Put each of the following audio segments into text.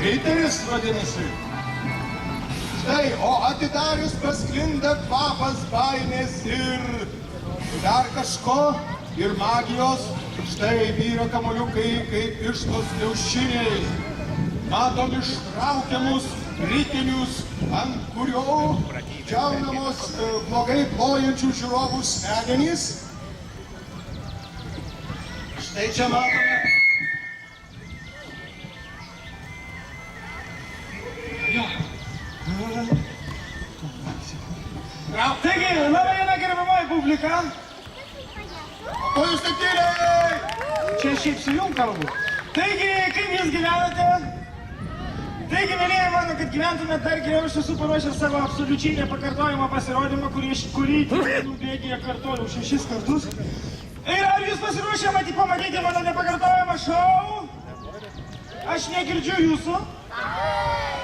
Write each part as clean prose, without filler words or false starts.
Riteris vadinasi. Štai, o atidarius pasklinda kvapas baimės ir dar kažko ir magijos. Štai vyro kamuoliukai kaip vištos kiaušiniai. Matom ištraukiamus ritinius, ant kurio džiaunamos blogai plojančių žiūrovų smegenys. Štai čia matome. Taigi, laba diena, gerbiamoji publika. Ko jūs taip tyliai? Čia šiaip su jum kalbu. Taigi, kaip jūs gyvenate? Taigi, mėlyje mano, kad gyventumėte dar geriau, aš esu paruošęs savo absoliučiai nepakartojimą pasirodymą, kurį dienų bėgyje kartojau 6 kartus. Ir ar jūs pasiruošę pamatyti mano nepakartojamą šou? Aš negirdžiu jūsų.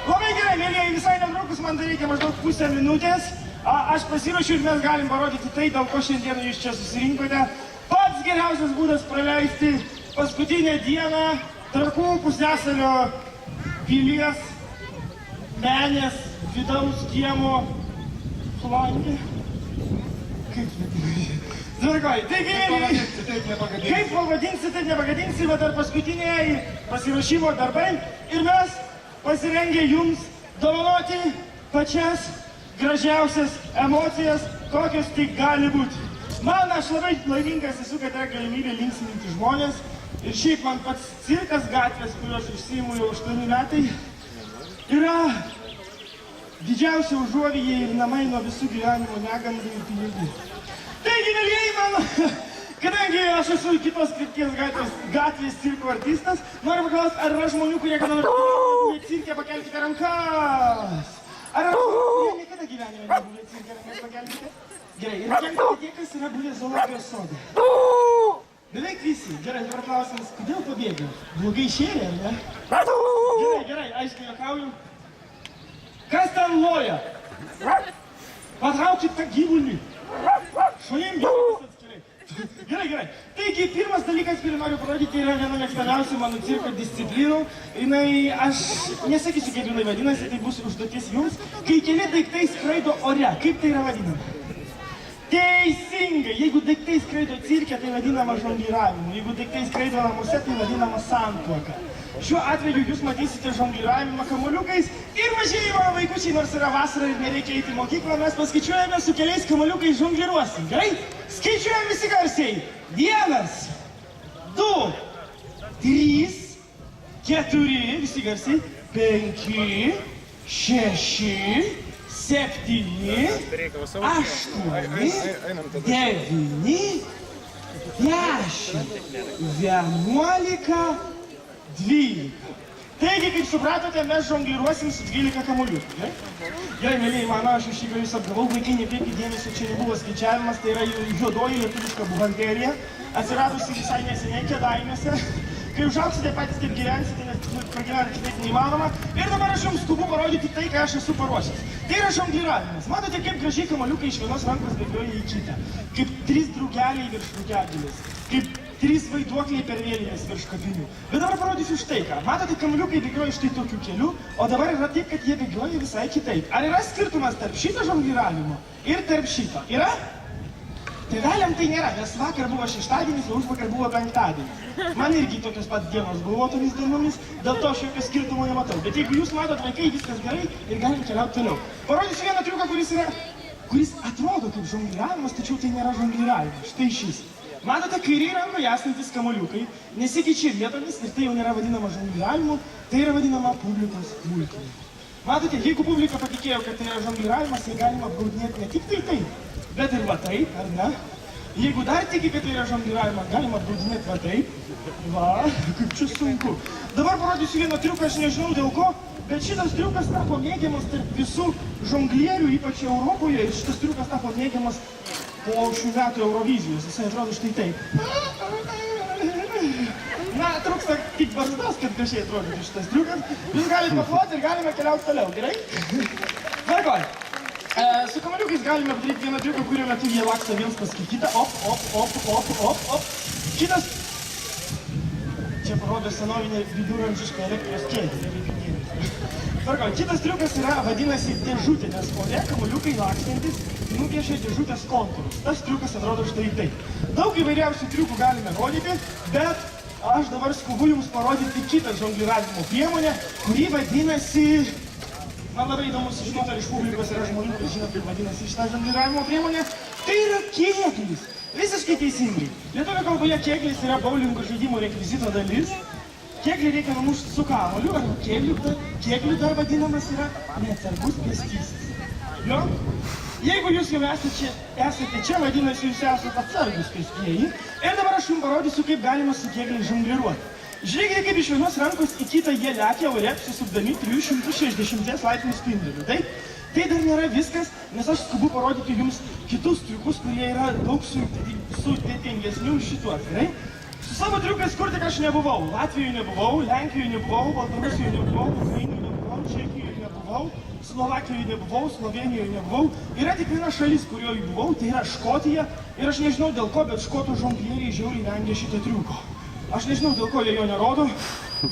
Labai gerai, mėlyje, visai netrukus man dar reikia maždaug pusę minutės. Aš pasiruošiu ir mes galim parodyti tai, dėl ko šiandieną jūs čia susirinkote. Pats geriausias būdas praleisti paskutinę dieną Trakų pusiasalio pilies menės vidaus kiemo flange. Kaip tvarkoj, taigi, kaip pavadinsi, taip nepagadinsi, bet dar paskutiniai pasiruošimo darbai ir mes pasirengę jums dovanoti pačias gražiausias emocijas, kokios tik gali būti. Man aš labai laimingas esu, kad yra galimybė linksminti žmonės. Ir šiaip man pats cirkas gatvės, kuriuos užsiimu jau 8 metai, yra didžiausia užuovėja ir namai nuo visų gyvenimo negandų ir pinigų. Taigi, mėlyjeji mano, kadangi aš esu kitos krypties gatvės cirko artistas, noriu paklausti, ar yra žmonių, kurie kada nors buvę cirke, pakelkite rankas. Ar yra žmonių, kurie niekada gyvenime nebuvę cirke, rankas pakelkite? Gerai, ir kelkite tie, kas yra buvę zoologijos sode. Beveik visi. Gerai, dabar klausimas, kodėl pabėgė? Blogai išėjo, ar ne? Gerai, aiškiai juokauju. Kas ten loja? Patraukit tą gyvulį. Šunim gyvulis atskirai. Gerai. Taigi, pirmas dalykas, kurį noriu parodyti, yra viena mėgstamiausių mano cirko disciplinų. Aš nesakysiu, kaip jinai vadinasi, tai bus užduotis jums. Kai keli daiktai skraido ore, kaip tai yra vadinama? Teisingai! Jeigu daiktai skraido cirke, tai vadinama žongliravimu. Jeigu daiktai skraido namuose, tai vadinama santuoka. Šiuo atveju jūs matysite žongliravimą kamuoliukais ir mažieji mano vaikučiai, nors yra vasara ir nereikia eiti į mokyklą, mes paskaičiuojame su keliais kamuoliukais žongliruosim. Gerai? Skaičiuojam visi garsiai. 1, 2, 3, 4, visi garsiai. 5, 6, 7, 8, 9, 10, 11, 12. Taigi, kaip supratote, mes žongliruosim su 12 kamuoliukų. Gerai, mėlyjeji mano, aš iš jų jūs apgavau, vaikai nekreipkite dėmesio, čia nebuvo skaičiavimas, tai yra juodoji lietuviška buhalterija, atsiradusi visai neseniai Kėdainiuose. Kai užaugsite patys, kaip gyvensite, nes pragyventi kitaip neįmanoma. Ir dabar aš jums skubu parodyti tai, ką aš esu paruošęs. Tai yra žongliravimas. Matote, kaip gražiai kamuoliukai iš vienos rankos bėgioja į kitą. Kaip 3 drugeliai virš drugelės. Kaip 3 vaiduokliai per vėlinės virš kapinių. Bet dabar parodysiu štai ką. Matote, kamuoliukai bėgioja štai tokiu keliu, o dabar yra taip, kad jie bėgioja visai kitaip. Ar yra skirtumas tarp šito žongliravimo ir tarp šito? Yra? Tėveliam tai nėra, nes vakar buvo šeštadienis, o užvakar buvo penktadienis. Man irgi tokios pat dienos buvo tomis dienomis, dėl to aš jokio skirtumo nematau. Bet jeigu jūs matot vaikai, viskas gerai ir galim keliauti toliau. Parodysiu vieną triuką, kuris atrodo kaip žongliravimas, tačiau tai nėra žongliravimas. Štai šis. Matote, kairėje rankoje esantis kamuoliukai nesikeičia vietomis ir tai jau nėra vadinama žongliravimu, tai yra vadinama publikos mulkinimu. Matote, jeigu publika patikėjo, kad tai yra žongliravimas, tai galima apgaudinėti ne tik tai, bet ir va taip, ar ne? Jeigu dar tiki, kad tai yra žongliravimas, galima apgaudinėti va taip. Va, kaip čia sunku. Dabar parodysiu vieną triuką, aš nežinau dėl ko, bet šitas triukas tapo mėgiamas tarp visų žonglierių, ypač Europoje, ir šitas triukas tapo mėgiamas po šių metų Eurovizijos. Jisai atrodo štai taip. Na, trūksta tik barzdos, kad gražiai atrodytų šitas triukas. Jūs galite paploti ir galime keliauti toliau, gerai? Tvarkoj. Su kamuoliukais galime padaryti vieną triuką, kurio metu jie laksto viens paskui kitą. Op. Šitas čia parodo senovinę viduramžišką elektros kėdę. Tvarko, kitas triukas yra, vadinasi, dėžutė, nes fone kamuoliukai lakstantis nupiešia dėžutės kontūrus. Tas triukas atrodo štai taip. Daug įvairiausių triukų galime rodyti, bet aš dabar skubu jums parodyti kitą žongliravimo priemonę, kuri vadinasi... Man labai įdomu sužinoti, ar iš publikos yra žmonių, kurie žino, kaip vadinasi šitą žongliravimo priemonę. Tai yra kėglis. Visiškai teisingai. Lietuvių kalboje kėglis yra boulingo žaidimo rekvizito dalis. Kėglį reikia numušti su kamuoliu, ar kėgliu dar vadinamas yra neatsargus pėstysis. Jo? Jeigu jūs jau esate čia, vadinasi, jūs esate atsargus pėstieji. Ir dabar aš jums parodysiu, kaip galima su kėgliu žongliruoti. Žiūrėkite, kaip iš vienos rankos į kitą jie lekia ore, susukdami 360 laipsnių spinduliu. Tai dar nėra viskas, nes aš skubu parodyti jums kitus triukus, kurie yra daug sudėtingesni už šituos, gerai? Su savo triukais kur tik aš nebuvau. Latvijoje nebuvau, Lenkijoje nebuvau, Baltarusijoje nebuvau, Ukrainoje nebuvau, Čekijoje nebuvau, Slovakijoje nebuvau, Slovenijoje nebuvau. Yra tik viena šalis, kurioje buvau, tai yra Škotija. Ir aš nežinau dėl ko, bet škotų žonglieriai žiauriai vengia šito triuko. Aš nežinau dėl ko jie jo nerodo.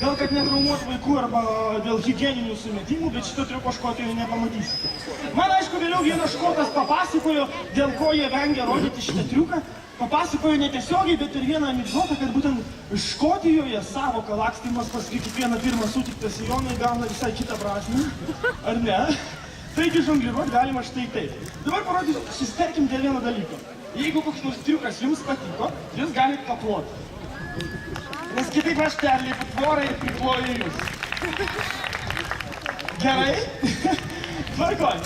Gal kad netraumuotų vaikų arba dėl higieninių sumetimų, bet šito triuko Škotijoje nepamatysite. Man aišku, vėliau vienas škotas papasakojo, dėl ko jie vengia rodyti šitą triuką. Papasakojo netiesiogiai, bet ir vieną anekdotą, kad būtent Škotijoje sąvoka lakstymas paskui kiekvieną pirmą sutiktą sijoną įgauna visai kitą prasmę. Ar ne? Taigi žongliruoti galima štai taip. Dabar parodysiu, susitarkim dėl vieno dalyko. Jeigu koks nors triukas jums patiko, jūs galite paploti. Nes kitaip aš perlipu tvorą ir priploju jūs. Gerai? Tvarkoj.